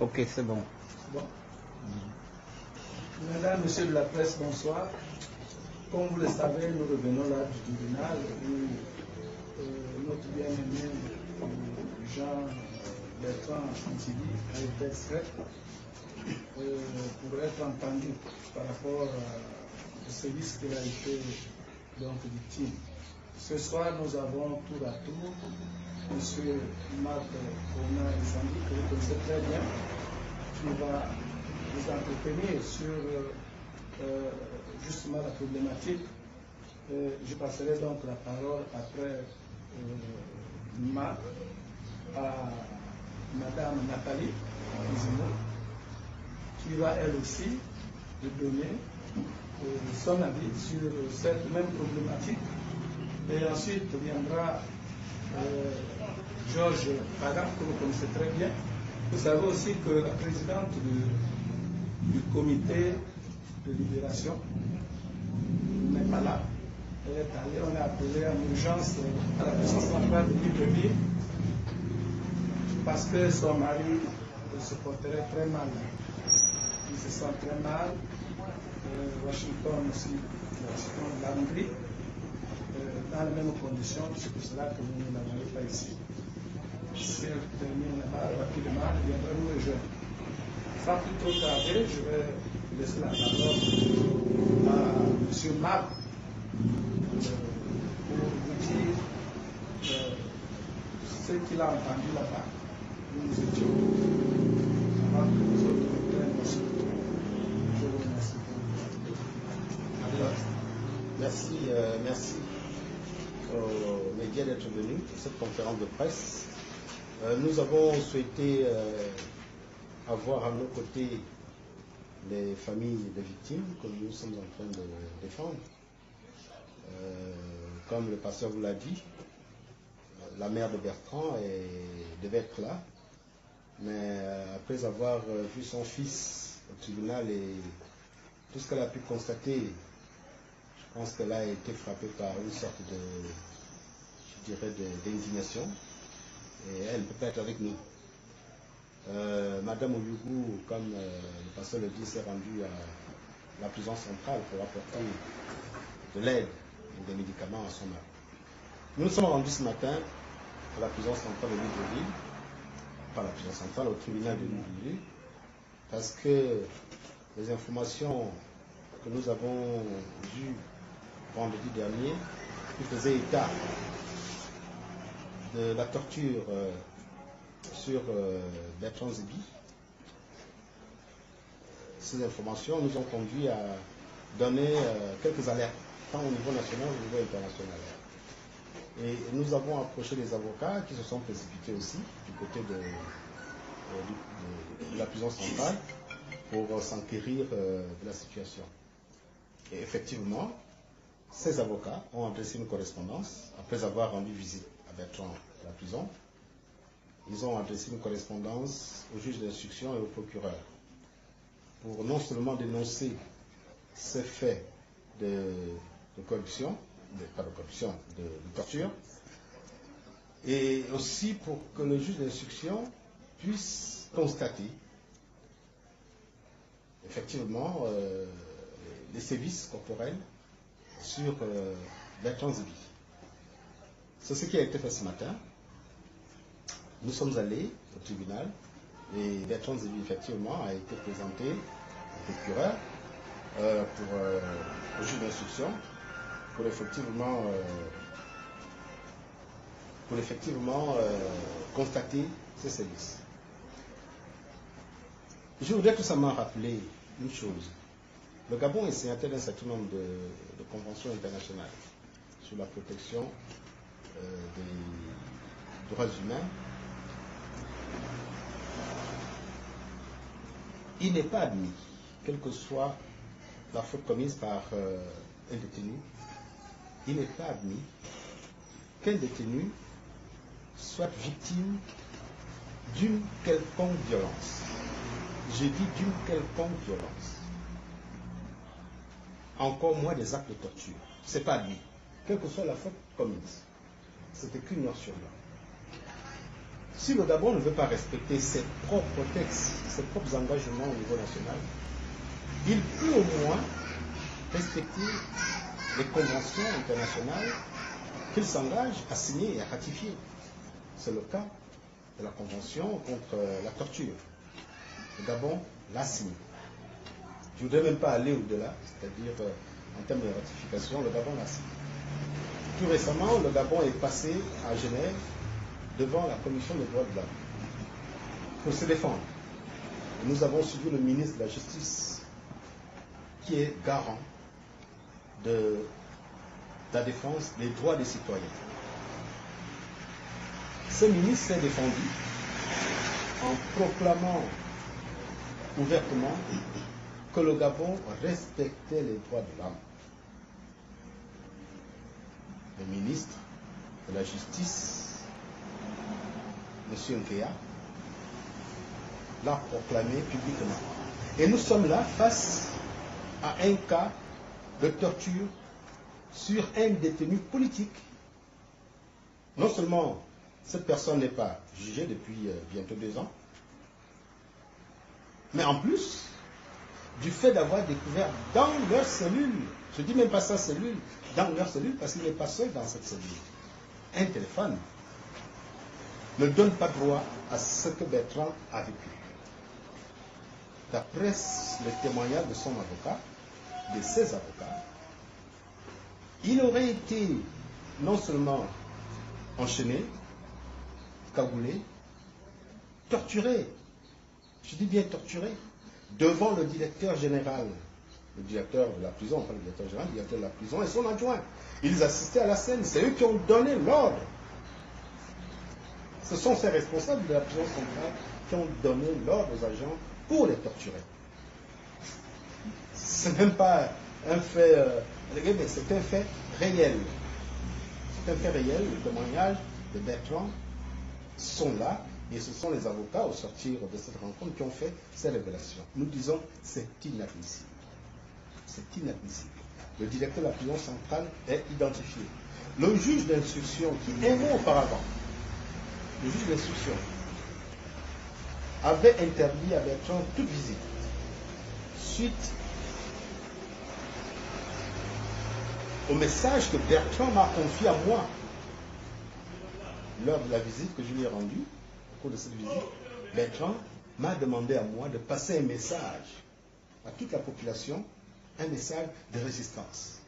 Ok, c'est bon. Bon. Mesdames, Messieurs de la presse, bonsoir. Comme vous le savez, nous revenons là du tribunal où notre bien-aimé Jean-Bertrand Antilly a été extrait pour être entendu par rapport au service qu'il a été donc victime. Ce soir, nous avons tour à tour M. Marc Bona Isandi, que vous connaissez très bien, qui va vous entretenir sur justement la problématique. Je passerai donc la parole après Marc à Madame Nathalie Izimo, qui va elle aussi donner son avis sur cette même problématique. Et ensuite viendra Georges Pagan, que vous connaissez très bien. Vous savez aussi que la présidente du comité de libération n'est pas là. Elle est allée, on est appelé en urgence à la puissance centrale de Libreville parce que son mari se porterait très mal. Il se sent très mal. Washington aussi, Washington, la Hongrie, dans les mêmes conditions, c'est pour cela que nous ne l'avons pas ici. Si elle termine là-bas rapidement, elle viendra nous rejoindre. Sans plus trop tarder, je vais laisser la parole à M. Marc pour vous dire ce qu'il a entendu là-bas. Nous étions avant que les autres prennent aussi. Je vous remercie. Merci aux médias d'être venus pour cette conférence de presse. Nous avons souhaité avoir à nos côtés les familles des victimes que nous sommes en train de défendre. Comme le pasteur vous l'a dit, la mère de Bertrand devait être là, mais après avoir vu son fils au tribunal et tout ce qu'elle a pu constater, je pense qu'elle a été frappée par une sorte d'indignation, et elle ne peut pas être avec nous. Madame Oyougou, comme le pasteur le dit, s'est rendue à la prison centrale pour apporter de l'aide et des médicaments à son mari. Nous nous sommes rendus ce matin à la prison centrale de Libreville, pas la prison centrale, au tribunal de Libreville, parce que les informations que nous avons vues vendredi dernier, qui faisaient état de la torture sur Bertrand Zibi, ces informations nous ont conduit à donner quelques alertes, tant au niveau national qu'au niveau international. Et nous avons approché les avocats qui se sont précipités aussi du côté de la prison centrale pour s'enquérir de la situation. Et effectivement, ces avocats ont adressé une correspondance après avoir rendu visite à Bertrand à la prison. Ils ont adressé une correspondance au juge d'instruction et au procureur pour non seulement dénoncer ces faits de corruption, de torture, et aussi pour que le juge d'instruction puisse constater effectivement les sévices corporels sur Bertrand Zibi. C'est ce qui a été fait ce matin. Nous sommes allés au tribunal et Bertrand Zibi effectivement a été présenté au procureur au juge d'instruction pour effectivement constater ces services. Je voudrais tout simplement rappeler une chose. Le Gabon est signataire d'un certain nombre de conventions internationales sur la protection des droits humains. Il n'est pas admis, quelle que soit la faute commise par un détenu, il n'est pas admis qu'un détenu soit victime d'une quelconque violence. Je dis d'une quelconque violence. Encore moins des actes de torture. Ce n'est pas admis. Quelle que soit la faute commise. C'est écrit noir sur blanc. Si le Gabon ne veut pas respecter ses propres textes, ses propres engagements au niveau national, il peut au moins respecter les conventions internationales qu'il s'engage à signer et à ratifier. C'est le cas de la Convention contre la torture. Le Gabon l'a signé. Je ne voudrais même pas aller au-delà, c'est-à-dire en termes de ratification, le Gabon l'a signé. Tout récemment, le Gabon est passé à Genève devant la Commission des droits de l'homme pour se défendre. Nous avons suivi le ministre de la Justice qui est garant de la défense des droits des citoyens. Ce ministre s'est défendu en proclamant ouvertement que le Gabon respectait les droits de l'homme. Le ministre de la Justice, M. Nkeya, l'a proclamé publiquement. Et nous sommes là face à un cas de torture sur un détenu politique. Non seulement cette personne n'est pas jugée depuis bientôt 2 ans, mais en plus, du fait d'avoir découvert dans leur cellule, je ne dis même pas sa cellule, dans leur cellule, parce qu'il n'est pas seul dans cette cellule, un téléphone ne donne pas droit à ce que Bertrand a vécu. D'après le témoignage de son avocat, de ses avocats, il aurait été non seulement enchaîné, cagoulé, torturé, je dis bien torturé, devant le directeur général, le directeur de la prison, pas le directeur général, le directeur de la prison et son adjoint. Ils assistaient à la scène, c'est eux qui ont donné l'ordre. Ce sont ces responsables de la prison centrale qui ont donné l'ordre aux agents pour les torturer. Ce n'est même pas un fait, mais c'est un fait réel. C'est un fait réel, les témoignages de Bertrand sont là, et ce sont les avocats au sortir de cette rencontre qui ont fait ces révélations. Nous disons, c'est inadmissible. C'est inadmissible. Le directeur de la prison centrale est identifié. Le juge d'instruction qui, un mois auparavant, le juge d'instruction avait interdit à Bertrand toute visite suite au message que Bertrand m'a confié à moi lors de la visite que je lui ai rendue. Au cours de cette visite, Bertrand m'a demandé à moi de passer un message à toute la population, un message de résistance.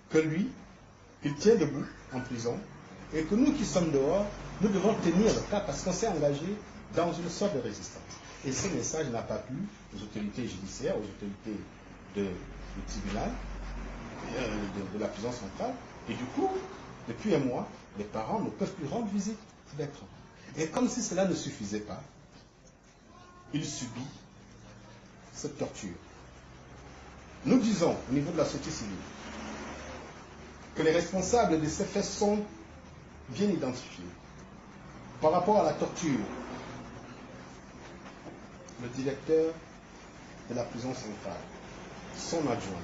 Que lui, il tient debout en prison, et que nous qui sommes dehors, nous devons tenir le cas parce qu'on s'est engagé dans une sorte de résistance. Et ce message n'a pas plu aux autorités judiciaires, aux autorités du tribunal, de la prison centrale, et du coup, depuis un mois, les parents ne peuvent plus rendre visite à Bertrand. Et comme si cela ne suffisait pas, il subit cette torture. Nous disons, au niveau de la société civile, que les responsables de ces faits sont bien identifiés. Par rapport à la torture, le directeur de la prison centrale, son adjoint,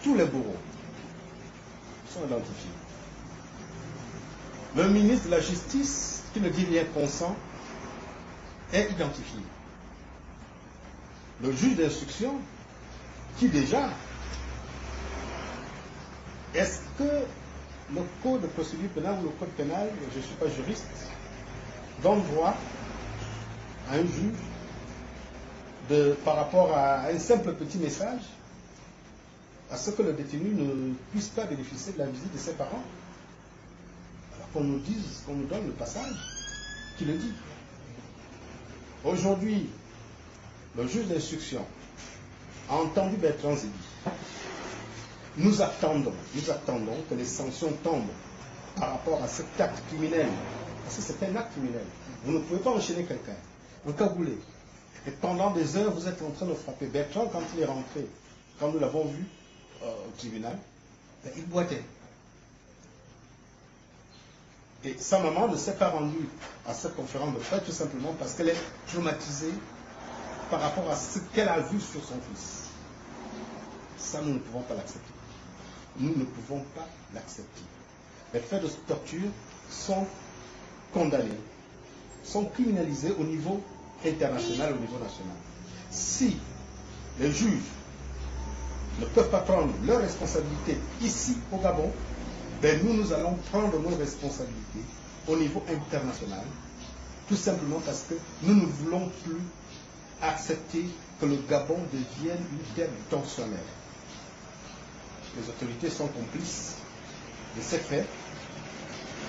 tous les bourreaux sont identifiés. Le ministre de la Justice, qui ne dit rien consent, est identifié. Le juge d'instruction, qui déjà, est-ce que le code de procédure pénale ou le code pénal, je ne suis pas juriste, donne droit à un juge par rapport à un simple petit message, à ce que le détenu ne puisse pas bénéficier de la visite de ses parents? Alors qu'on nous dise, qu'on nous donne le passage qui le dit. Aujourd'hui, le juge d'instruction a entendu Bertrand Zébi. Nous attendons que les sanctions tombent par rapport à cet acte criminel. Parce que c'est un acte criminel. Vous ne pouvez pas enchaîner quelqu'un, encagoulé. Et pendant des heures, vous êtes en train de frapper. Bertrand, quand il est rentré, quand nous l'avons vu au tribunal, il boitait. Et sa maman ne s'est pas rendue à cette conférence de presse tout simplement parce qu'elle est traumatisée par rapport à ce qu'elle a vu sur son fils. Ça, nous ne pouvons pas l'accepter. Nous ne pouvons pas l'accepter. Les faits de torture sont condamnés sont criminalisés au niveau international, au niveau national. Si les juges ne peuvent pas prendre leurs responsabilités ici au Gabon, ben nous allons prendre nos responsabilités au niveau international, tout simplement parce que nous ne voulons plus accepter que le Gabon devienne une terre tensionnaire. Les autorités sont complices de ces faits.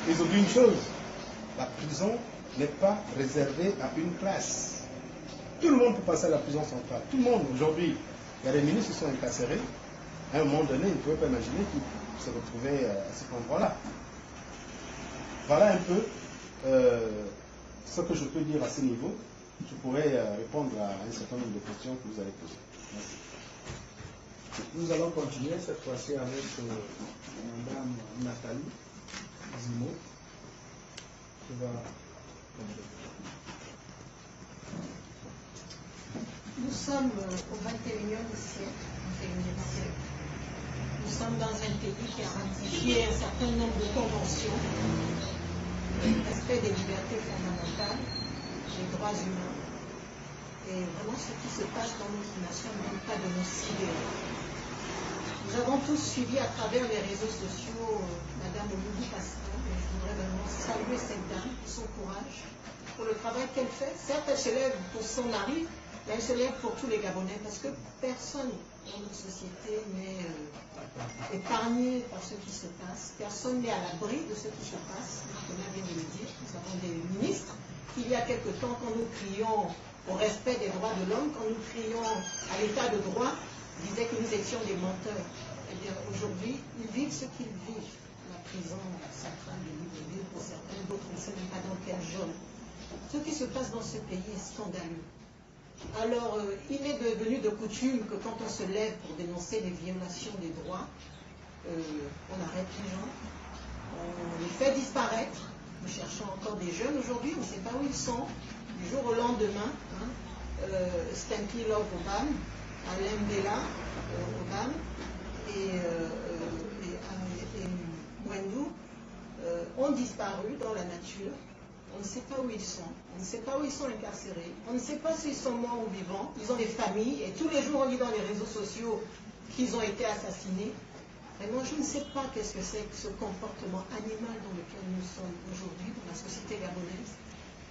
Ils oublient une chose, la prison n'est pas réservée à une classe. Tout le monde peut passer à la prison centrale. Tout le monde, aujourd'hui, il y a des ministres qui sont incarcérés. À un moment donné, ils ne pouvaient pas imaginer qu'ils se retrouvaient à cet endroit-là. Voilà un peu ce que je peux dire à ce niveau. Je pourrais répondre à un certain nombre de questions que vous allez poser. Merci. Nous allons continuer cette fois-ci avec Mme Nathalie Zimo, qui va... Nous sommes au 21e siècle. Nous sommes dans un pays qui a ratifié un certain nombre de conventions, le respect des libertés fondamentales, des droits humains. Et vraiment, ce qui se passe dans notre nation ne manque pas de nous sidérer. Nous avons tous suivi à travers les réseaux sociaux Mme Oumoudou Pascal, et je voudrais vraiment saluer cette dame, son courage, pour le travail qu'elle fait. Certes, elle se lève pour son mari, mais elle se lève pour tous les Gabonais, parce que personne dans notre société n'est épargné par ce qui se passe. Personne n'est à l'abri de ce qui se passe. Comme on vient de le dire, nous avons des ministres qu'il y a quelque temps, quand nous crions au respect des droits de l'homme, quand nous crions à l'état de droit, disaient que nous étions des menteurs. Eh bien, aujourd'hui, ils vivent ce qu'ils vivent. La prison centrale de Libreville, pour certains, d'autres, on ne sait même pas dans quelle zone. Ce qui se passe dans ce pays est scandaleux. Alors, il est devenu de coutume que quand on se lève pour dénoncer les violations des droits, on arrête les gens, on les fait disparaître. Nous cherchons encore des jeunes aujourd'hui, on ne sait pas où ils sont. Du jour au lendemain, Stampy Love Obam, Alain Bella Obam et Mwendou ont disparu dans la nature. On ne sait pas où ils sont, on ne sait pas où ils sont incarcérés, on ne sait pas s'ils sont morts ou vivants, ils ont des familles, et tous les jours on lit dans les réseaux sociaux qu'ils ont été assassinés. Et moi je ne sais pas qu'est-ce que c'est que ce comportement animal dans lequel nous sommes aujourd'hui, dans la société gabonaise.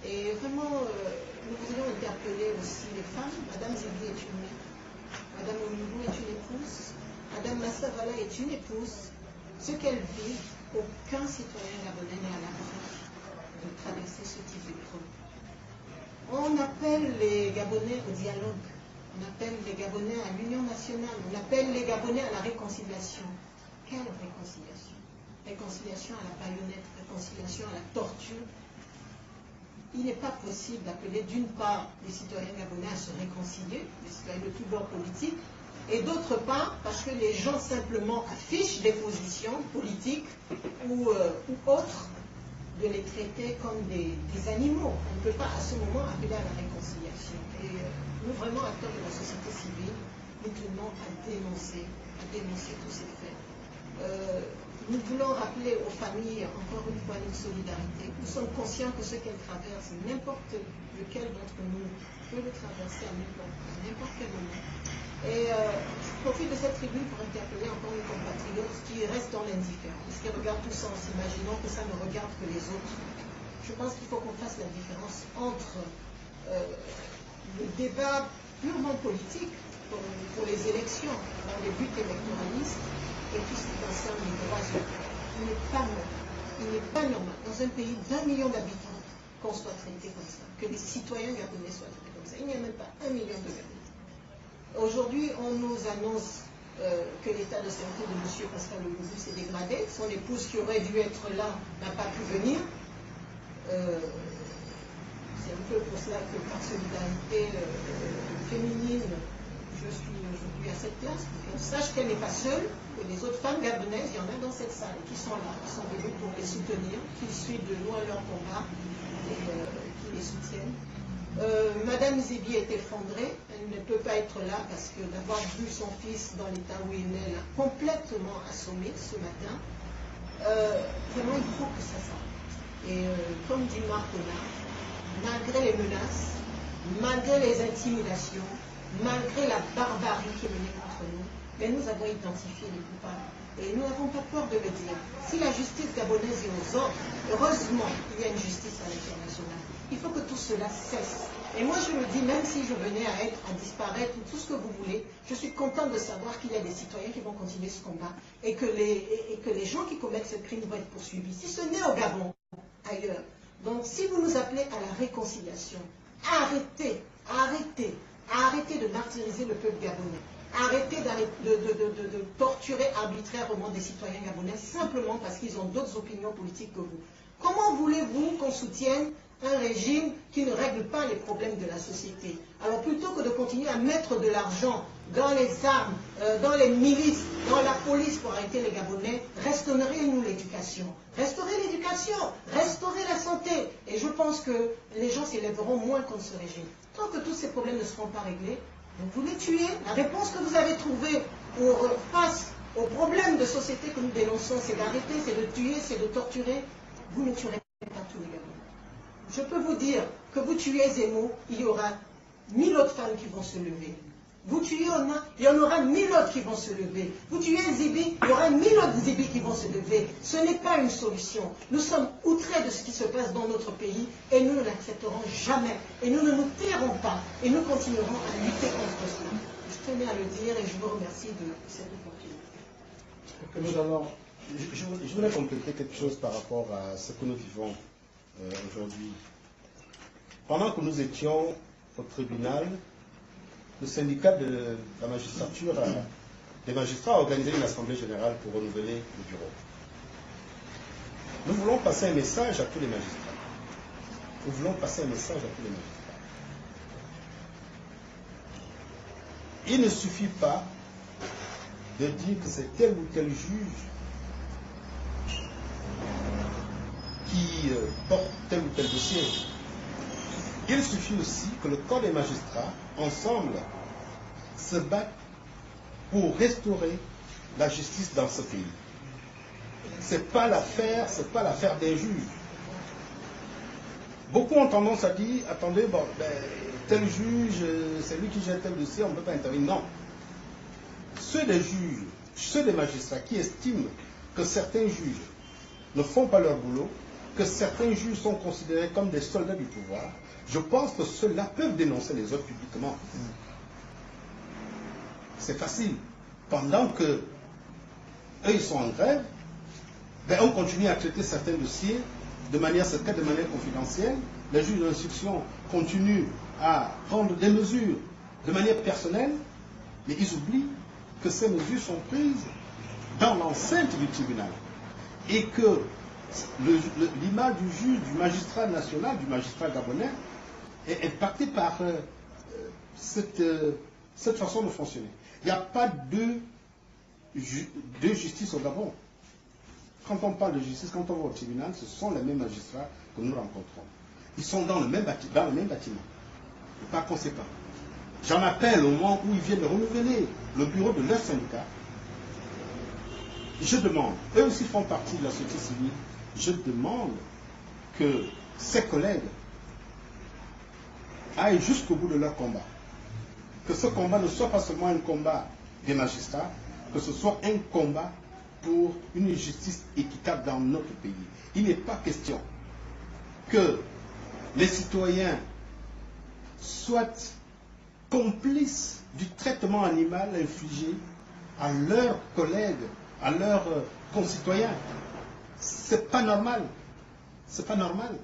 Et vraiment, nous voudrions interpeller aussi les femmes. Madame Zébi est une mère, Madame Oumoudou est une épouse, Madame Massavala est une épouse. Ce qu'elles vivent, aucun citoyen gabonais n'est à l'abri de traverser ce type d'épreuve. On appelle les Gabonais au dialogue, on appelle les Gabonais à l'union nationale, on appelle les Gabonais à la réconciliation. Quelle réconciliation? Réconciliation à la baïonnette, réconciliation à la torture. Il n'est pas possible d'appeler d'une part les citoyens gabonais à se réconcilier, les citoyens de tous bords politiques, et d'autre part parce que les gens simplement affichent des positions politiques ou autres, de les traiter comme des animaux. On ne peut pas à ce moment appeler à la réconciliation. Et nous, vraiment, acteurs de la société civile, nous tenons à dénoncer tous ces faits. Nous voulons rappeler aux familles, encore une fois, notre solidarité. Nous sommes conscients que ce qu'elles traversent, n'importe lequel d'entre nous peut le traverser à n'importe quel moment. Et je profite de cette tribune pour interpeller encore mes compatriotes qui restent dans l'indifférence, qui regardent tout ça en s'imaginant que ça ne regarde que les autres. Je pense qu'il faut qu'on fasse la différence entre le débat purement politique pour les élections, dans les buts électoralistes, et tout ce qui concerne les droits humains. Il n'est pas normal, dans un pays d'1 million d'habitants, qu'on soit traité comme ça, que les citoyens gabonais soient traités comme ça. Il n'y a même pas 1 million de Gabonais. Aujourd'hui, on nous annonce que l'état de santé de M. Pascal Oumoudou s'est dégradé. Son épouse, qui aurait dû être là, n'a pas pu venir. C'est un peu pour cela que, par solidarité féminine, je suis aujourd'hui à cette place, pour qu'on sache qu'elle n'est pas seule, que les autres femmes gabonaises, il y en a dans cette salle, qui sont là, qui sont venues pour les soutenir, qui suivent de loin leur combat et qui les soutiennent. Madame Zébi est effondrée, elle ne peut pas être là parce que d'avoir vu son fils dans l'état où il est, l'a complètement assommé ce matin. Vraiment, il faut que ça s'arrête. Et comme dit Marc Honard, malgré les menaces, malgré les intimidations, malgré la barbarie qui est menée contre nous, mais nous avons identifié les coupables. Et nous n'avons pas peur de le dire. Si la justice gabonaise est aux ordres, heureusement qu'il y a une justice à l'international. Il faut que tout cela cesse. Et moi je le dis, même si je venais à disparaître, ou tout ce que vous voulez, je suis contente de savoir qu'il y a des citoyens qui vont continuer ce combat et que les gens qui commettent ce crime vont être poursuivis. Si ce n'est au Gabon, ailleurs. Donc si vous nous appelez à la réconciliation, arrêtez de martyriser le peuple gabonais. Arrêtez de torturer arbitrairement des citoyens gabonais simplement parce qu'ils ont d'autres opinions politiques que vous. Comment voulez-vous qu'on soutienne un régime qui ne règle pas les problèmes de la société? Alors plutôt que de continuer à mettre de l'argent dans les armes, dans les milices, dans la police pour arrêter les Gabonais, restaurez-nous l'éducation. Restaurez l'éducation, restaurez la santé. Et je pense que les gens s'élèveront moins contre ce régime. Tant que tous ces problèmes ne seront pas réglés, vous les tuez. La réponse que vous avez trouvée face aux problèmes de société que nous dénonçons, c'est d'arrêter, c'est de tuer, c'est de torturer. Vous ne tuerez pas tous les Gabonais. Je peux vous dire que vous tuez Zemmour, il y aura 1000 autres femmes qui vont se lever. Vous tuez Ona, il y en aura 1000 autres qui vont se lever. Vous tuez Zibi, il y aura 1000 autres Zibi qui vont se lever. Ce n'est pas une solution. Nous sommes outrés de ce qui se passe dans notre pays et nous ne l'accepterons jamais. Et nous ne nous tairons pas et nous continuerons à lutter contre cela. Je tenais à le dire et je vous remercie de cette opportunité. Je voulais compléter quelque chose par rapport à ce que nous vivons aujourd'hui. Pendant que nous étions au tribunal, le syndicat de la magistrature, des magistrats, a organisé une assemblée générale pour renouveler le bureau. Nous voulons passer un message à tous les magistrats. Nous voulons passer un message à tous les magistrats. Il ne suffit pas de dire que c'est tel ou tel juge qui porte tel ou tel dossier. Il suffit aussi que le corps des magistrats, ensemble, se battent pour restaurer la justice dans ce pays. C'est pas l'affaire d'un juge. Beaucoup ont tendance à dire, attendez, bon, tel juge, c'est lui qui gère tel dossier, on ne peut pas intervenir. Non. Ceux des juges, ceux des magistrats qui estiment que certains juges ne font pas leur boulot, que certains juges sont considérés comme des soldats du pouvoir, je pense que ceux-là peuvent dénoncer les autres publiquement. C'est facile. Pendant que eux, ils sont en grève, on continue à traiter certains dossiers de manière secrète, de manière confidentielle. Les juges d'instruction continuent à prendre des mesures de manière personnelle, mais ils oublient que ces mesures sont prises dans l'enceinte du tribunal. Et que l'image du juge, du magistrat national, du magistrat gabonais, est impactée par cette façon de fonctionner. Il n'y a pas de justice au Gabon. Quand on parle de justice, quand on va au tribunal, ce sont les mêmes magistrats que nous rencontrons. Ils sont dans le même bâtiment. Pas conséquent. J'en appelle au moment où ils viennent de renouveler le bureau de leur syndicat. Je demande, eux aussi font partie de la société civile, je demande que ces collègues aillent jusqu'au bout de leur combat. Que ce combat ne soit pas seulement un combat des magistrats, que ce soit un combat pour une justice équitable dans notre pays. Il n'est pas question que les citoyens soient complices du traitement animal infligé à leurs collègues, à leurs concitoyens. C'est pas normal. C'est pas normal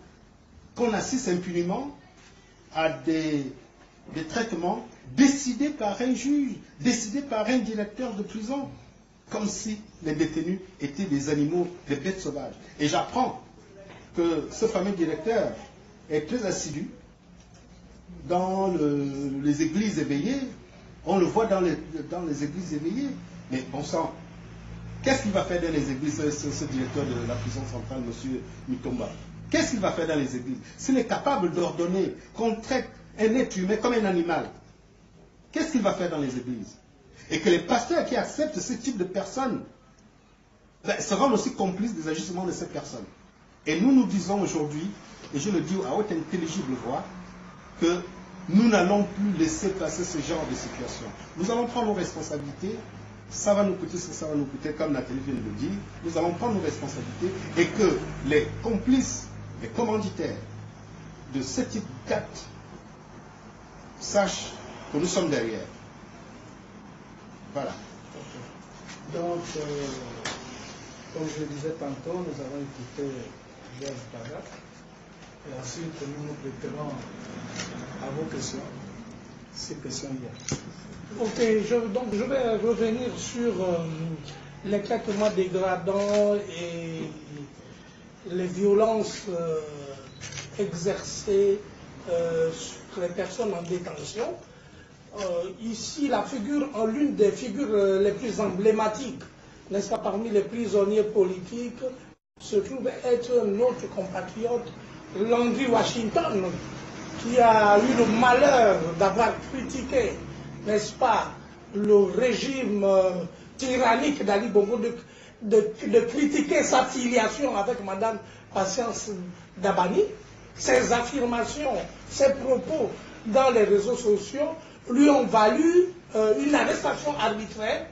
qu'on assiste impunément à des traitements décidés par un juge, décidés par un directeur de prison, comme si les détenus étaient des animaux, des bêtes sauvages. Et j'apprends que ce fameux directeur est très assidu dans les églises éveillées. On le voit dans les églises éveillées. Mais bon sang, qu'est-ce qu'il va faire dans les églises, ce directeur de la prison centrale, M. Mitomba? Qu'est-ce qu'il va faire dans les églises? S'il est capable d'ordonner qu'on traite un être humain comme un animal, qu'est-ce qu'il va faire dans les églises? Et que les pasteurs qui acceptent ce type de personnes se rendent aussi complices des agissements de ces personnes. Et nous nous disons aujourd'hui, et je le dis à haute intelligible voix, que nous n'allons plus laisser passer ce genre de situation. Nous allons prendre nos responsabilités, ça va nous coûter ce que ça va nous coûter, comme Nathalie vient de le dire, nous allons prendre nos responsabilités et que les complices, les commanditaires de ce type d'actes sachent que nous sommes derrière. Voilà. Donc, comme je le disais tantôt, nous avons écouté Jazz Paga. Et ensuite, nous nous prêterons à vos questions, si questions il y a. Ok, donc je vais revenir sur l'éclatement dégradant et les violences exercées sur les personnes en détention. Ici, la figure, l'une des figures les plus emblématiques, n'est-ce pas, parmi les prisonniers politiques, se trouve être notre compatriote Landry Washington, qui a eu le malheur d'avoir critiqué, n'est-ce pas, le régime tyrannique d'Ali Bongo, de critiquer sa filiation avec Madame Patience Dabani. Ses affirmations, ses propos dans les réseaux sociaux lui ont valu une arrestation arbitraire,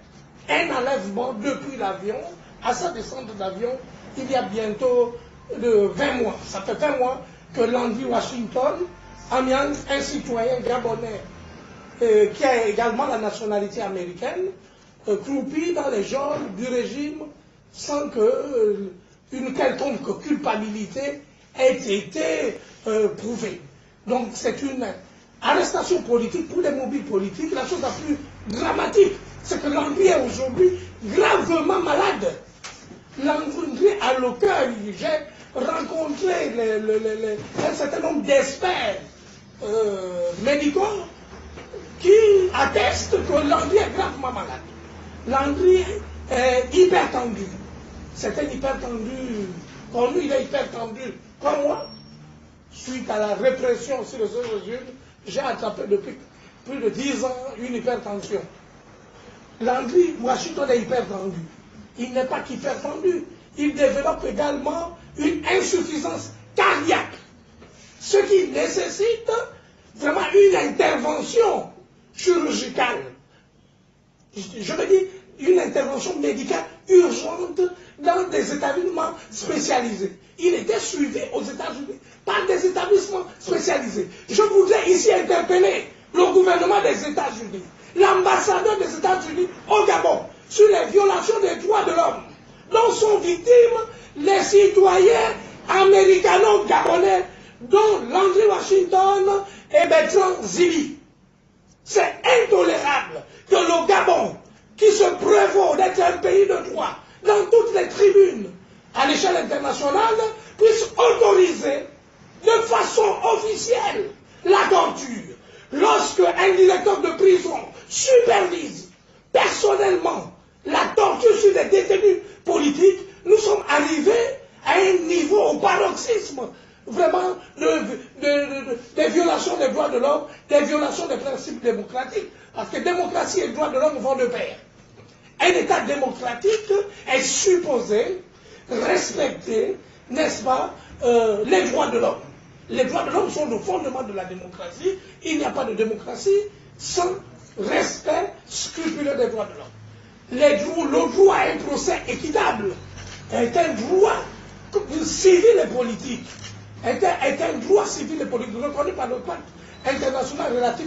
un enlèvement depuis l'avion, à sa descente d'avion, il y a bientôt 20 mois. Ça fait 20 mois que Landry Washington, un citoyen gabonais qui a également la nationalité américaine, croupit dans les geôles du régime sans que une quelconque culpabilité ait été prouvée. Donc c'est une arrestation politique pour les mobiles politiques. La chose la plus dramatique, c'est que Landry est aujourd'hui gravement malade. Landry a le cœur. J'ai rencontré un certain nombre d'experts médicaux qui attestent que Landry est gravement malade. Landry est hypertendu. C'est un hypertendu, comme lui, il est hypertendu comme moi. Suite à la répression sur les régimes, j'ai attrapé depuis plus de 10 ans une hypertension. Landry Washington est hypertendu. Il n'est pas qu'hypertendu, il développe également une insuffisance cardiaque, ce qui nécessite vraiment une intervention chirurgicale. Je veux dire, une intervention médicale urgente dans des établissements spécialisés. Il était suivi aux États-Unis par des établissements spécialisés. Je voudrais ici interpeller le gouvernement des États-Unis, l'ambassadeur des États-Unis au Gabon, sur les violations des droits de l'homme, dont sont victimes les citoyens américano-gabonais, dont Landry Washington et Bertrand Zibi. C'est intolérable que le Gabon, qui se prévaut d'être un pays de droit, dans toutes les tribunes à l'échelle internationale, puisse autoriser de façon officielle la torture. Lorsque un directeur de prison supervise personnellement la torture sur des détenus politiques, nous sommes arrivés à un niveau, au paroxysme, vraiment, des violations des droits de l'homme, des violations des principes démocratiques. Parce que démocratie et droits de l'homme vont de pair. Un État démocratique est supposé respecter, n'est-ce pas, les droits de l'homme. Les droits de l'homme sont le fondement de la démocratie. Il n'y a pas de démocratie sans respect scrupuleux des droits de l'homme. Le droit à un procès équitable est un droit civil et politique. Est un droit civil et politique reconnu par le pacte international relatif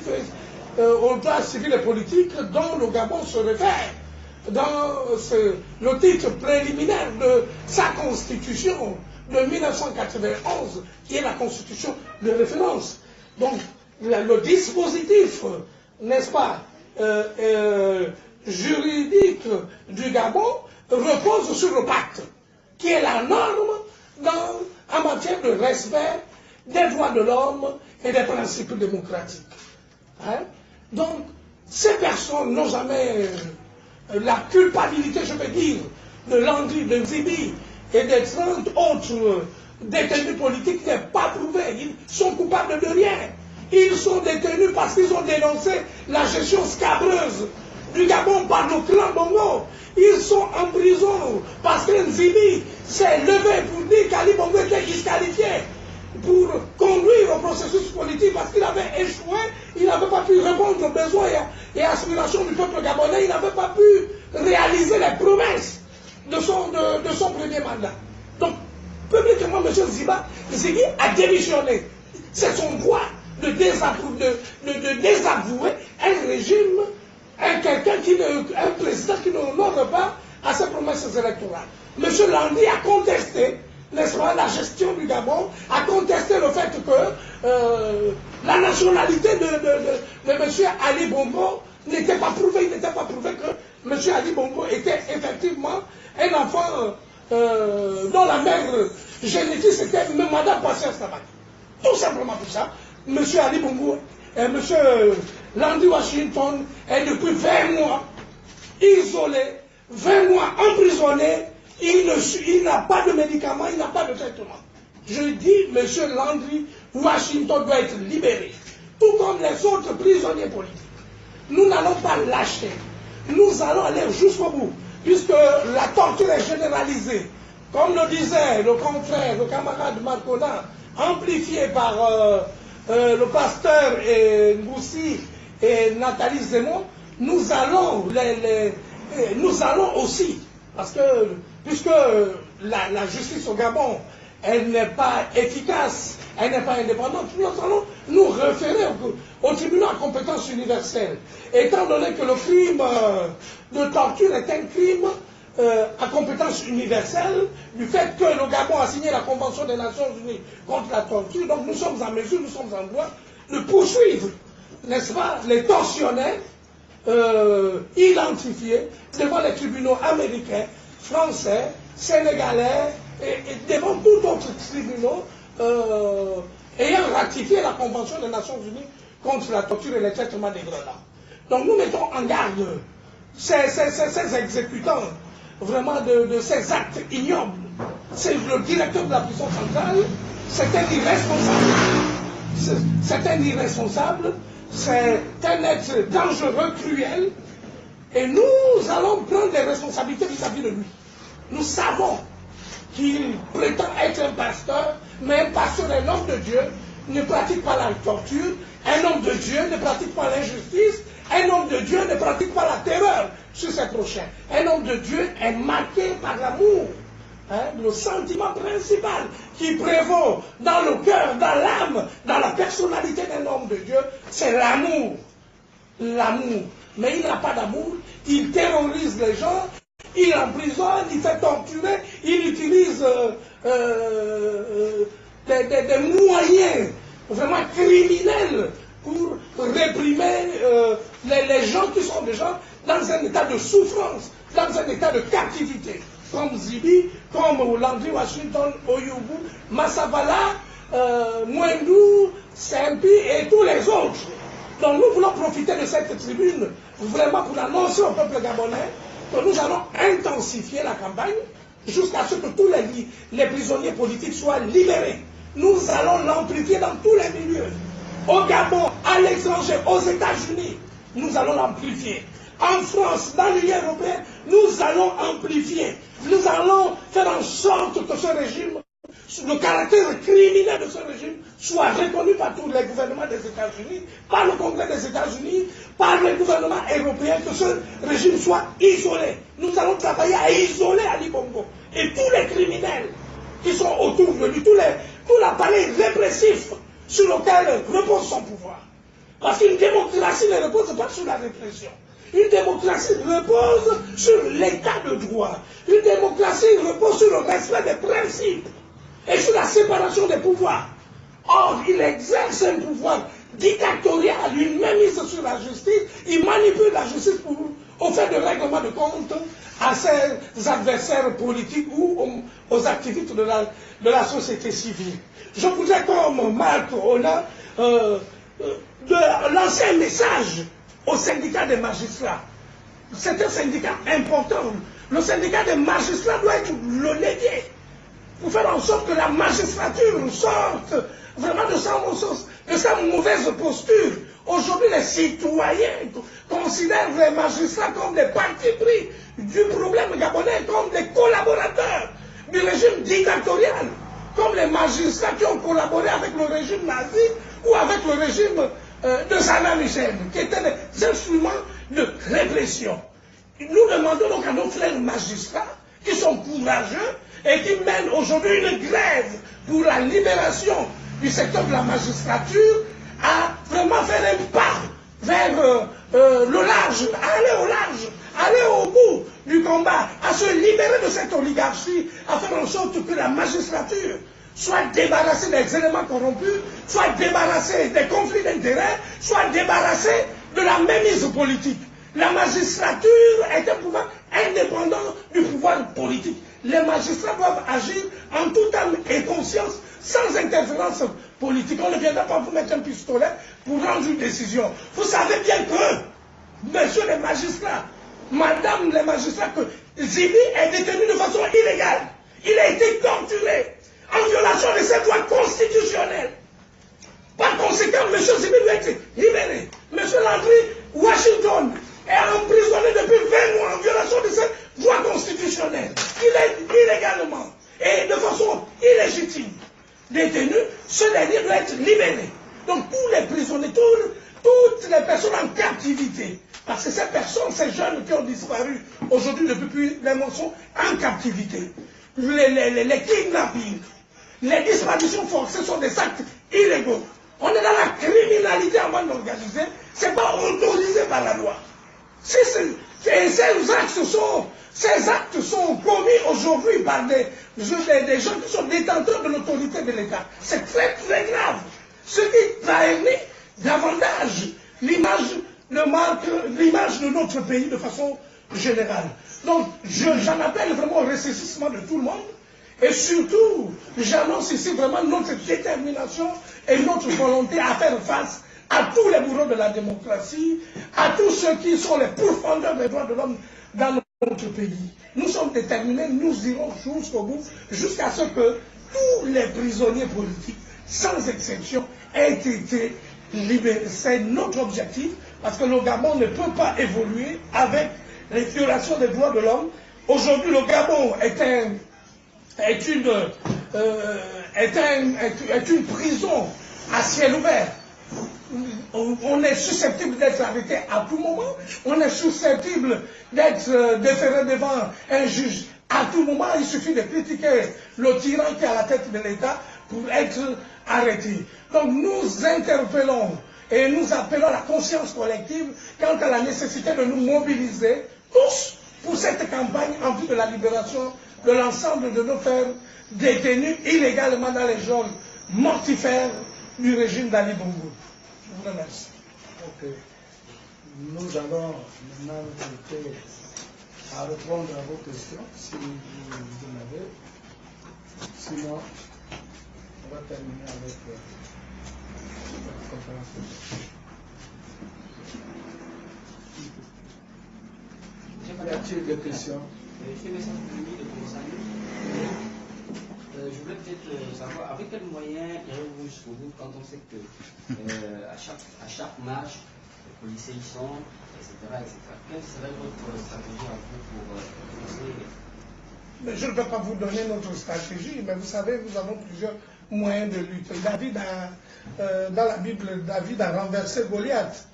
aux droits civils et politiques dont le Gabon se réfère dans le titre préliminaire de sa constitution de 1991, qui est la constitution de référence. Donc, le dispositif, n'est-ce pas, juridique du Gabon repose sur le pacte, qui est la norme en matière de respect des droits de l'homme et des principes démocratiques. Hein? Donc, ces personnes n'ont jamais la culpabilité, je veux dire, de Landry, de Zibi et des 30 autres détenus politiques n'est pas prouvée. Ils sont coupables de rien. Ils sont détenus parce qu'ils ont dénoncé la gestion scabreuse du Gabon par le clan Bongo. Ils sont en prison parce que Nzibi s'est levé pour dire qu'Ali Bongo était disqualifié pour conduire au processus politique parce qu'il avait échoué, il n'avait pas pu répondre aux besoins et aspirations du peuple gabonais, il n'avait pas pu réaliser les promesses de son premier mandat. Donc, publiquement, M. Zibi a démissionné. C'est son droit de désavouer un régime, un président qui n'honore pas à ses promesses électorales. M. Landi a contesté, n'est-ce pas, la gestion du Gabon, a contesté le fait que la nationalité de M. Ali Bongo n'était pas prouvée. Il n'était pas prouvé que M. Ali Bongo était effectivement un enfant dont la mère génétique c'était Mme Patience Tabaki. Tout simplement pour ça, M. Ali Bongo et M. Landi Washington est depuis 20 mois isolé, 20 mois emprisonné. Il n'a pas de médicaments, il n'a pas de traitement. Je dis, M. Landry Washington doit être libéré, tout comme les autres prisonniers politiques. Nous n'allons pas lâcher, nous allons aller jusqu'au bout, puisque la torture est généralisée. Comme le disait le confrère, le camarade Marcona, amplifié par le pasteur Ngoussi et Nathalie Zemmour, nous allons aussi, parce que puisque la justice au Gabon, elle n'est pas efficace, elle n'est pas indépendante, nous allons nous référer au tribunal à compétence universelle. Étant donné que le crime de torture est un crime à compétence universelle, du fait que le Gabon a signé la Convention des Nations Unies contre la torture, donc nous sommes en mesure, nous sommes en droit de poursuivre, n'est-ce pas, les tortionnaires identifiés devant les tribunaux américains, français, sénégalais et devant tout autre tribunaux ayant ratifié la Convention des Nations Unies contre la torture et les traitements dégradants. Donc nous mettons en garde ces exécutants vraiment de ces actes ignobles. C'est le directeur de la prison centrale, c'est un irresponsable. C'est un irresponsable, c'est un être dangereux, cruel, et nous allons prendre des responsabilités vis-à-vis de lui. Nous savons qu'il prétend être un pasteur, mais un pasteur, un homme de Dieu, ne pratique pas la torture, un homme de Dieu ne pratique pas l'injustice, un homme de Dieu ne pratique pas la terreur sur ses prochains. Un homme de Dieu est marqué par l'amour. Le sentiment principal qui prévaut dans le cœur, dans l'âme, dans la personnalité d'un homme de Dieu, c'est l'amour. L'amour. Mais il n'a pas d'amour, il terrorise les gens, il emprisonne, il fait torturer, il utilise des moyens vraiment criminels pour réprimer les gens qui sont déjà dans un état de souffrance, dans un état de captivité. Comme Zibi, comme Landry Washington, Oyubu, Massavala, Mwendou, Sempi et tous les autres. Donc nous voulons profiter de cette tribune vraiment pour annoncer au peuple gabonais que nous allons intensifier la campagne jusqu'à ce que tous les prisonniers politiques soient libérés. Nous allons l'amplifier dans tous les milieux. Au Gabon, à l'étranger, aux États-Unis, nous allons l'amplifier. En France, dans l'Union européenne, nous allons amplifier. Nous allons faire en sorte que ce régime, le caractère criminel de ce régime, soit reconnu par tous les gouvernements des États-Unis, par le Congrès des États-Unis, par les gouvernements européens, que ce régime soit isolé. Nous allons travailler à isoler Ali Bongo et tous les criminels qui sont autour de lui, tout l'appareil répressif sur lequel repose son pouvoir. Parce qu'une démocratie ne repose pas sur la répression. Une démocratie repose sur l'état de droit. Une démocratie repose sur le respect des principes et sur la séparation des pouvoirs. Or, il exerce un pouvoir dictatorial, une mainmise sur la justice, il manipule la justice au fait de règlement de compte à ses adversaires politiques ou aux activistes de la société civile. Je voudrais, comme Marc Ona, lancer un message au syndicat des magistrats. C'est un syndicat important. Le syndicat des magistrats doit être le levier pour faire en sorte que la magistrature sorte vraiment de sa mauvaise posture. Aujourd'hui, les citoyens considère les magistrats comme des partis pris du problème gabonais, comme des collaborateurs du régime dictatorial, comme les magistrats qui ont collaboré avec le régime nazi ou avec le régime de Saddam Hussein, qui étaient des instruments de répression. Nous demandons donc à nos frères magistrats, qui sont courageux et qui mènent aujourd'hui une grève pour la libération du secteur de la magistrature, à vraiment faire un pas vers le large, aller au large, aller au bout du combat, à se libérer de cette oligarchie, à faire en sorte que la magistrature soit débarrassée des éléments corrompus, soit débarrassée des conflits d'intérêts, soit débarrassée de la mainmise politique. La magistrature est un pouvoir indépendant du pouvoir politique. Les magistrats doivent agir en toute âme et conscience, sans interférence politique. On ne viendra pas vous mettre un pistolet pour rendre une décision. Vous savez bien que, messieurs les magistrats, madame les magistrats, que Zibi est détenu de façon illégale. Il a été torturé en violation de ses droits constitutionnels. Par conséquent, M. Zibi doit être libéré. M. Landry Washington est emprisonné depuis 20 mois en violation de ses droits constitutionnels. Il est illégalement et de façon illégitime détenu. Ce dernier doit être libéré. Donc tous les prisonniers, toutes les personnes en captivité, parce que ces personnes, ces jeunes qui ont disparu aujourd'hui depuis des mois sont en captivité. Les kidnappings, les disparitions forcées sont des actes illégaux. On est dans la criminalité en bande organisée, ce n'est pas autorisé par la loi. Et ces actes sont commis aujourd'hui par des gens qui sont détenteurs de l'autorité de l'État. C'est très très grave. Ce qui trahit davantage l'image de notre pays de façon générale. Donc j'en appelle vraiment au ressaisissement de tout le monde. Et surtout, j'annonce ici vraiment notre détermination et notre volonté à faire face à tous les bourreaux de la démocratie, à tous ceux qui sont les pourfendeurs des droits de l'homme dans notre pays. Nous sommes déterminés, nous irons jusqu'au bout, jusqu'à ce que tous les prisonniers politiques, sans exception, aient été libérés. C'est notre objectif, parce que le Gabon ne peut pas évoluer avec les violations des droits de l'homme. Aujourd'hui, le Gabon est une prison à ciel ouvert. On est susceptible d'être arrêté à tout moment, on est susceptible d'être déféré devant un juge à tout moment. Il suffit de critiquer le tyran qui est à la tête de l'État pour être arrêté. Donc nous interpellons et nous appelons à la conscience collective quant à la nécessité de nous mobiliser tous pour cette campagne en vue de la libération de l'ensemble de nos frères détenus illégalement dans les geôles mortifères du régime d'Ali Bongo. Je vous remercie. Ok. Nous allons maintenant inviter à répondre à vos questions, si vous en avez. Sinon, on va terminer avec la conférence de presse. Y a-t-il des questions? Je voulais peut-être savoir avec quels moyens irez-vous jusqu'au bout quand on sait que à chaque marche, les policiers y sont, etc. Quelle serait votre stratégie en vous pour Mais je ne peux pas vous donner notre stratégie, mais vous savez, nous avons plusieurs moyens de lutte. Dans la Bible, David a renversé Goliath.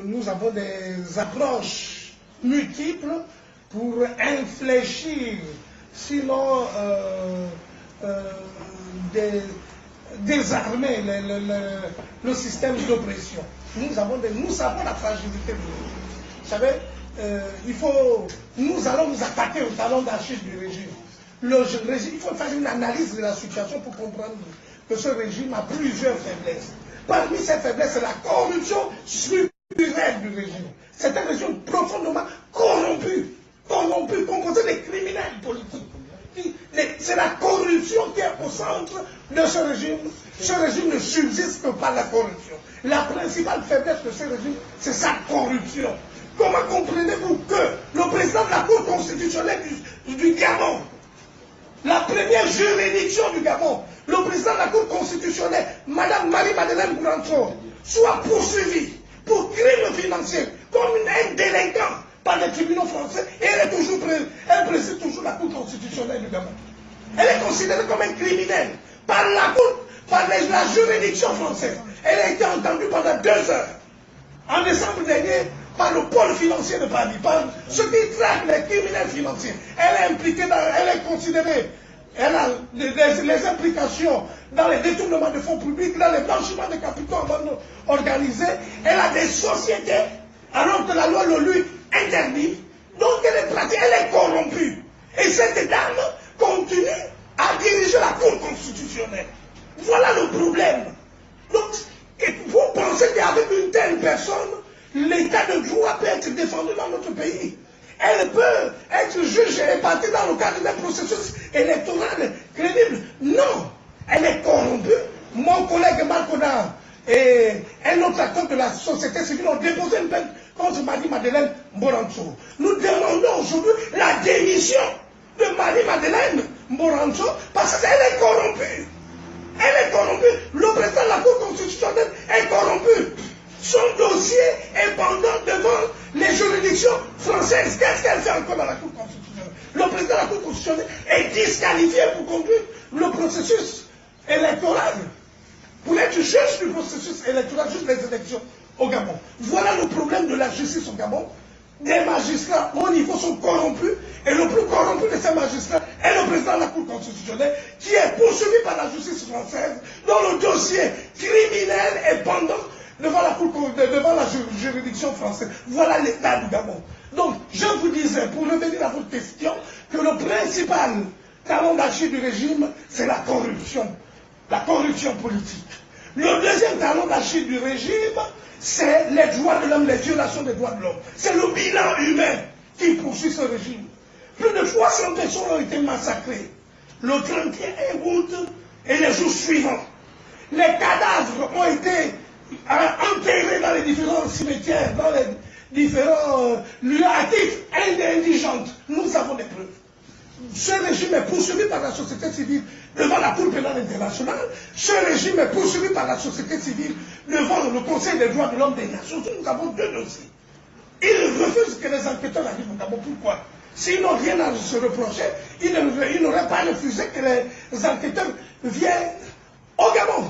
Nous avons des approches multiples pour infléchir, sinon désarmer le système d'oppression. Nous savons la fragilité de l'État. Vous savez, nous allons nous attaquer au talon d'Achille du régime. Il faut faire une analyse de la situation pour comprendre que ce régime a plusieurs faiblesses. Parmi ces faiblesses, c'est la corruption structurelle du régime. C'est un régime profondément corrompu, composé de criminels politiques. C'est la corruption qui est au centre de ce régime. Ce régime ne subsiste que par la corruption. La principale faiblesse de ce régime, c'est sa corruption. Comment comprenez-vous que le président de la Cour constitutionnelle du Gabon, la première juridiction du Gabon, le président de la Cour constitutionnelle, Madame Marie-Madeleine Bouranto, soit poursuivie pour crime financier, comme un délinquant par les tribunaux français et elle préside toujours la Cour constitutionnelle du Gabon. Elle est considérée comme un criminel par la juridiction française. Elle a été entendue pendant 2 heures en décembre dernier par le pôle financier de Paris, par ceux qui traquent les criminels financiers. Elle est impliquée elle est considérée, elle a les implications dans les détournements de fonds publics, dans les blanchiments de capitaux organisés. Elle a des sociétés, alors que la loi le lui interdit. Donc elle est corrompue. Et cette dame continue à diriger la Cour constitutionnelle. Voilà le problème. Donc, vous pensez qu'avec une telle personne, l'état de droit peut être défendu dans notre pays? Elle peut être jugée et partie dans le cadre d'un processus électoral crédible? Non. Elle est corrompue. Mon collègue Malcona et un autre acteur de la société civile ont déposé une plainte contre Marie-Madeleine Mborancho. Nous demandons aujourd'hui la démission de Marie-Madeleine Mborancho parce qu'elle est corrompue. Elle est corrompue. Le président de la Cour constitutionnelle est corrompu. Son dossier est pendant devant les juridictions françaises. Qu'est-ce qu'elle fait encore dans la Cour constitutionnelle? Le président de la Cour constitutionnelle est disqualifié pour conduire le processus électoral, pour être juge du processus électoral, juste les élections au Gabon. Voilà le problème de la justice au Gabon. Des magistrats au niveau sont corrompus, et le plus corrompu de ces magistrats est le président de la Cour constitutionnelle, qui est poursuivi par la justice française, dont le dossier criminel est pendant devant la juridiction française. Voilà l'état du Gabon. Donc, je vous disais, pour revenir à votre question, que le principal talon d'Achille du régime, c'est la corruption politique. Le deuxième talon d'Achille du régime, c'est les droits de l'homme, les violations des droits de l'homme. C'est le bilan humain qui poursuit ce régime. Plus de 300 personnes ont été massacrées le 31 août et les jours suivants. Les cadavres ont été enterrés dans les différents cimetières, dans les différents lieux actifs indigentes. Nous avons des preuves. Ce régime est poursuivi par la société civile devant la Cour pénale internationale. Ce régime est poursuivi par la société civile devant le Conseil des droits de l'homme des Nations Unies. Nous avons 2 dossiers. Ils refusent que les enquêteurs arrivent au Gabon. Pourquoi? S'ils n'ont rien à se reprocher, ils n'auraient pas refusé que les enquêteurs viennent au Gabon.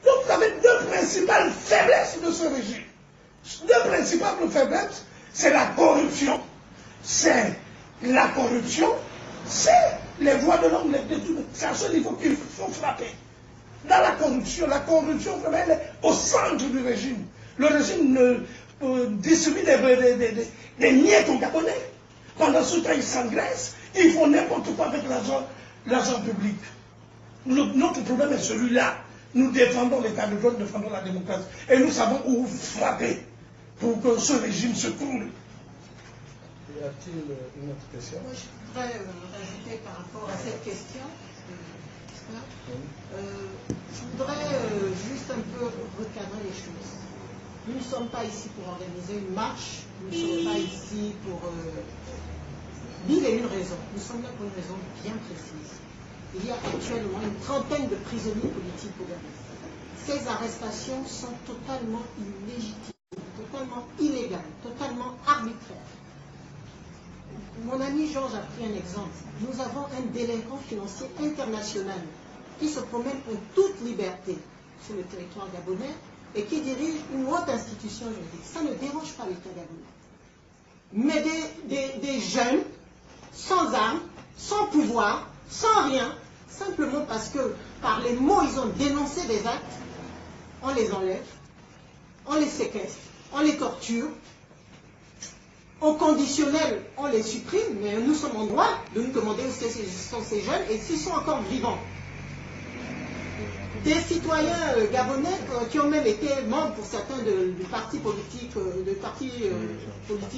Donc vous avez 2 principales faiblesses de ce régime. 2 principales faiblesses, c'est la corruption. C'est la corruption. C'est les droits de l'homme, les détournements. C'est à ce niveau qu'il faut frapper. Dans la corruption, vraiment, elle est au centre du régime. Le régime distribue des miettes aux Gabonais. Pendant ce temps, ils s'engraissent, ils font n'importe quoi avec l'argent public. Notre problème est celui-là. Nous défendons l'état de droit, nous défendons la démocratie. Et nous savons où frapper pour que ce régime se coule. Y a-t-il une autre question? Moi, je voudrais rajouter par rapport à cette question. Je voudrais juste un peu recadrer les choses. Nous ne sommes pas ici pour organiser une marche, nous ne sommes pas ici pour mille et une raisons. Nous sommes là pour une raison bien précise. Il y a actuellement une trentaine de prisonniers politiques au Gabon. Ces arrestations sont totalement illégitimes, totalement illégales, totalement arbitraires. Mon ami Georges a pris un exemple. Nous avons un délinquant financier international qui se promène en toute liberté sur le territoire gabonais et qui dirige une haute institution juridique. Ça ne dérange pas l'État gabonais. Mais des jeunes, sans armes, sans pouvoir, sans rien, simplement parce que par les mots ils ont dénoncé des actes, on les enlève, on les séquestre, on les torture, au conditionnel, on les supprime, mais nous sommes en droit de nous demander où sont ces jeunes et s'ils sont encore vivants. Des citoyens gabonais qui ont même été membres pour certains du parti politique,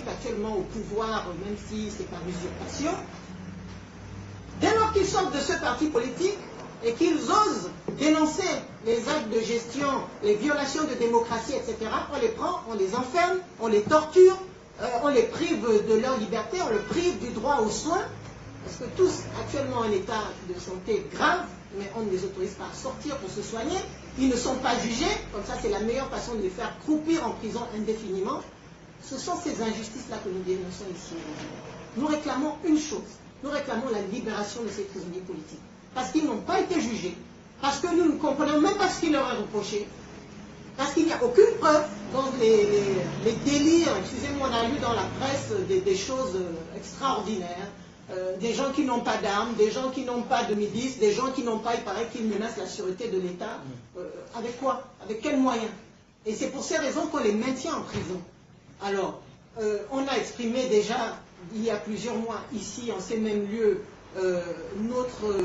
actuellement au pouvoir, même si c'est par usurpation, dès lors qu'ils sortent de ce parti politique et qu'ils osent dénoncer les actes de gestion, les violations de démocratie, etc., on les prend, on les enferme, on les torture, on les prive de leur liberté, on les prive du droit aux soins, parce que tous actuellement en état de santé grave, mais on ne les autorise pas à sortir pour se soigner, ils ne sont pas jugés, comme ça c'est la meilleure façon de les faire croupir en prison indéfiniment. Ce sont ces injustices-là que nous dénonçons ici aujourd'hui. Nous réclamons une chose, nous réclamons la libération de ces prisonniers politiques. Parce qu'ils n'ont pas été jugés, parce que nous ne comprenons même pas ce qui leur est reproché, parce qu'il n'y a aucune preuve. Donc les délires, excusez-moi, on a lu dans la presse des choses extraordinaires, des gens qui n'ont pas d'armes, des gens qui n'ont pas de milices, des gens qui n'ont pas, il paraît qu'ils menacent la sûreté de l'État. Avec quoi? Avec quels moyens? Et c'est pour ces raisons qu'on les maintient en prison. Alors, on a exprimé déjà, il y a plusieurs mois, ici, en ces mêmes lieux, notre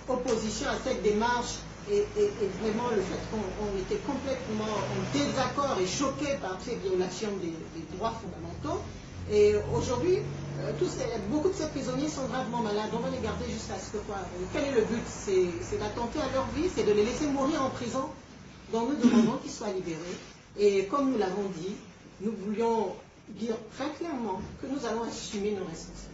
opposition à cette démarche et vraiment le fait qu'on était complètement en désaccord et choqués par ces violations des droits fondamentaux. Et aujourd'hui, beaucoup de ces prisonniers sont gravement malades. On va les garder jusqu'à ce que quoi? Quel est le but? C'est d'attenter à leur vie, c'est de les laisser mourir en prison. Donc nous demandons qu'ils soient libérés. Et comme nous l'avons dit, nous voulions dire très clairement que nous allons assumer nos responsabilités.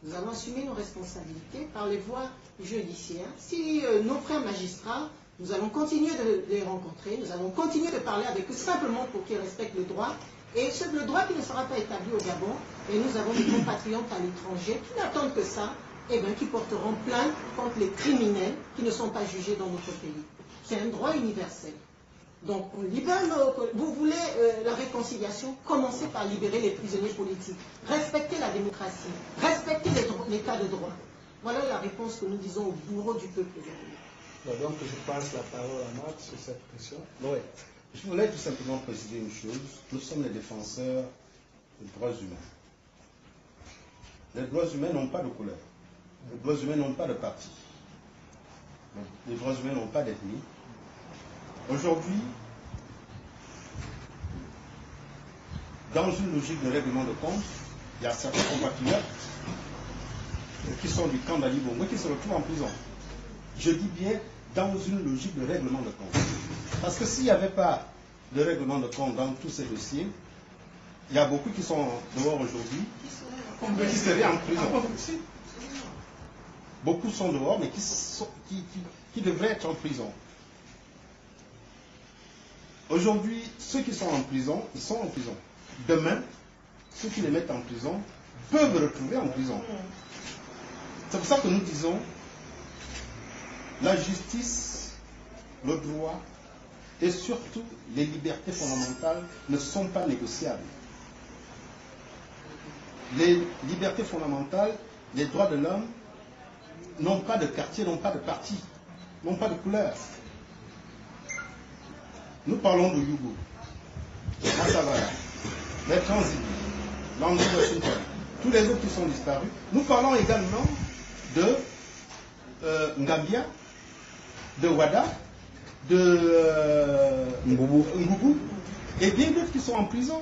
Nous allons assumer nos responsabilités par les voies judiciaires. Si nos frères magistrats, nous allons continuer de les rencontrer, nous allons continuer de parler avec eux simplement pour qu'ils respectent le droit. Et le droit qui ne sera pas établi au Gabon, et nous avons des compatriotes à l'étranger qui n'attendent que ça, et bien qui porteront plainte contre les criminels qui ne sont pas jugés dans notre pays. C'est un droit universel. Donc on libère vous voulez la réconciliation, commencez par libérer les prisonniers politiques. Respectez la démocratie, respectez l'état de droit. Voilà la réponse que nous disons au bourreau du peuple aujourd'hui. Donc je passe la parole à Marc sur cette question. Oui. Je voulais tout simplement préciser une chose. Nous sommes les défenseurs des droits humains. Les droits humains n'ont pas de couleur. Les droits humains n'ont pas de parti. Les droits humains n'ont pas d'ethnie. Aujourd'hui, dans une logique de règlement de compte, il y a certains compatriotes qui sont du camp d'Ali Bongo qui se retrouvent en prison. Je dis bien dans une logique de règlement de compte. Parce que s'il n'y avait pas de règlement de compte dans tous ces dossiers, il y a beaucoup qui sont dehors aujourd'hui, qui seraient en prison. Beaucoup sont dehors, mais qui devraient être en prison. Aujourd'hui, ceux qui sont en prison, ils sont en prison. Demain, ceux qui les mettent en prison peuvent retrouver en prison. C'est pour ça que nous disons, la justice, le droit et surtout les libertés fondamentales ne sont pas négociables. Les libertés fondamentales, les droits de l'homme n'ont pas de quartier, n'ont pas de parti, n'ont pas de couleur. Nous parlons de Yugo, Massavara, les Transits, Landry Washington, tous les autres qui sont disparus. Nous parlons également de Ngambia, de Wada, de Ngoubou, et bien d'autres qui sont en prison,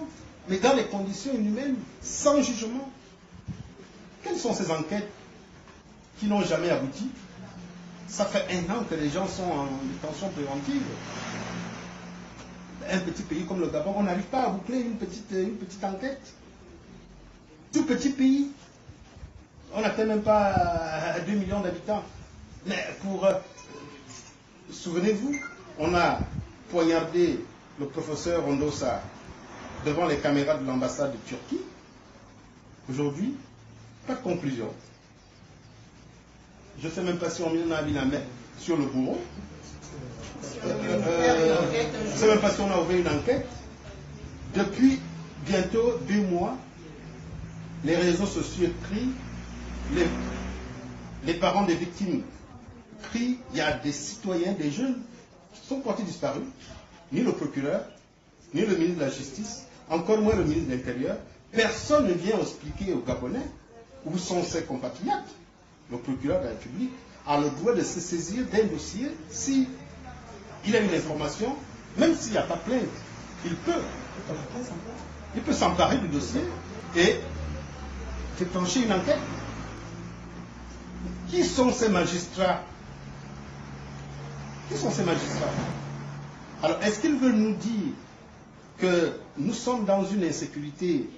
mais dans les conditions inhumaines, sans jugement. Quelles sont ces enquêtes qui n'ont jamais abouti? Ça fait 1 an que les gens sont en détention préventive. Un petit pays comme le Gabon, on n'arrive pas à boucler une petite enquête. Tout petit pays, on n'atteint même pas 2 millions d'habitants. Mais souvenez-vous, on a poignardé le professeur Ondosa devant les caméras de l'ambassade de Turquie. Aujourd'hui, pas de conclusion. Je ne sais même pas si on a mis la main sur le bourreau. Je ne sais même pas si on a ouvert une enquête. Depuis bientôt 2 mois, les réseaux sociaux crient, les parents des victimes crient, il y a des citoyens, des jeunes qui sont portés disparus. Ni le procureur, ni le ministre de la Justice, encore moins le ministre de l'Intérieur. Personne ne vient expliquer aux Gabonais où sont ses compatriotes. Le procureur de la République a le droit de se saisir d'un dossier si il a une information, même s'il n'y a pas de plainte, il peut s'emparer du dossier et déclencher une enquête. Qui sont ces magistrats? Qui sont ces magistrats? Alors, est-ce qu'ils veulent nous dire que nous sommes dans une insécurité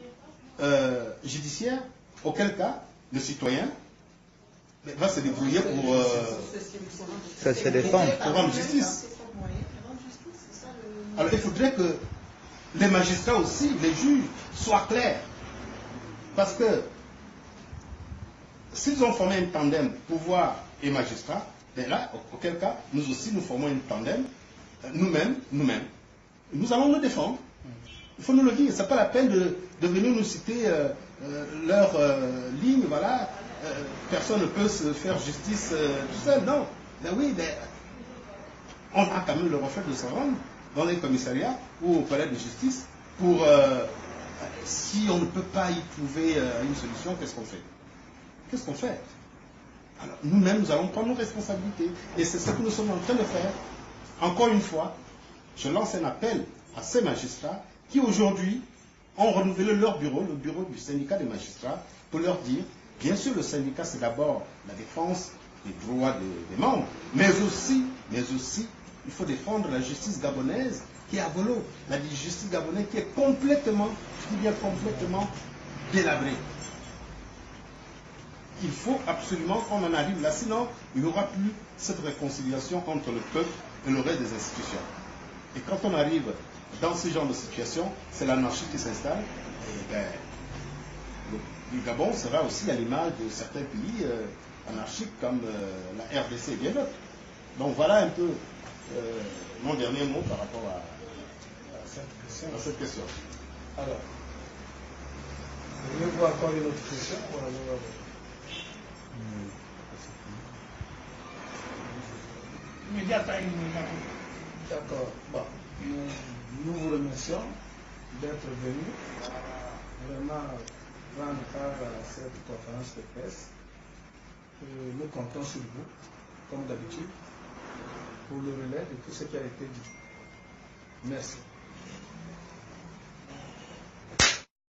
judiciaire? Auquel cas, le citoyen va se débrouiller pour se défendre. Pour rendre justice. Alors il faudrait que les magistrats aussi, les juges, soient clairs. Parce que s'ils ont formé un tandem pouvoir et magistrat, ben là, auquel cas, nous aussi, nous formons un tandem, nous-mêmes, nous allons nous défendre. Il faut nous le dire. Ce n'est pas la peine de venir nous citer leur ligne, voilà. Personne ne peut se faire justice tout seul, non. Ben oui, ben, on a quand même le reflet de se rendre dans les commissariats ou au palais de justice pour, si on ne peut pas y trouver une solution, qu'est-ce qu'on fait? Qu'est-ce qu'on fait? Alors, nous-mêmes, nous allons prendre nos responsabilités. Et c'est ce que nous sommes en train de faire. Encore une fois, je lance un appel à ces magistrats qui aujourd'hui ont renouvelé leur bureau, le bureau du syndicat des magistrats, pour leur dire, bien sûr, le syndicat, c'est d'abord la défense des droits des membres, mais aussi, il faut défendre la justice gabonaise qui est à volo, la justice gabonaise qui est complètement, je dis bien complètement délabrée. Il faut absolument qu'on en arrive là, sinon il n'y aura plus cette réconciliation entre le peuple et le reste des institutions. Et quand on arrive dans ce genre de situation, c'est l'anarchie qui s'installe. Et ben, le Gabon sera aussi à l'image de certains pays anarchiques comme la RDC et bien d'autres. Donc voilà un peu mon dernier mot par rapport à cette question. Alors, je vais voir encore une autre question. D'accord. Bon, nous vous remercions d'être venus vraiment prendre part à cette conférence de presse. Nous comptons sur vous, comme d'habitude, pour le relais de tout ce qui a été dit. Merci.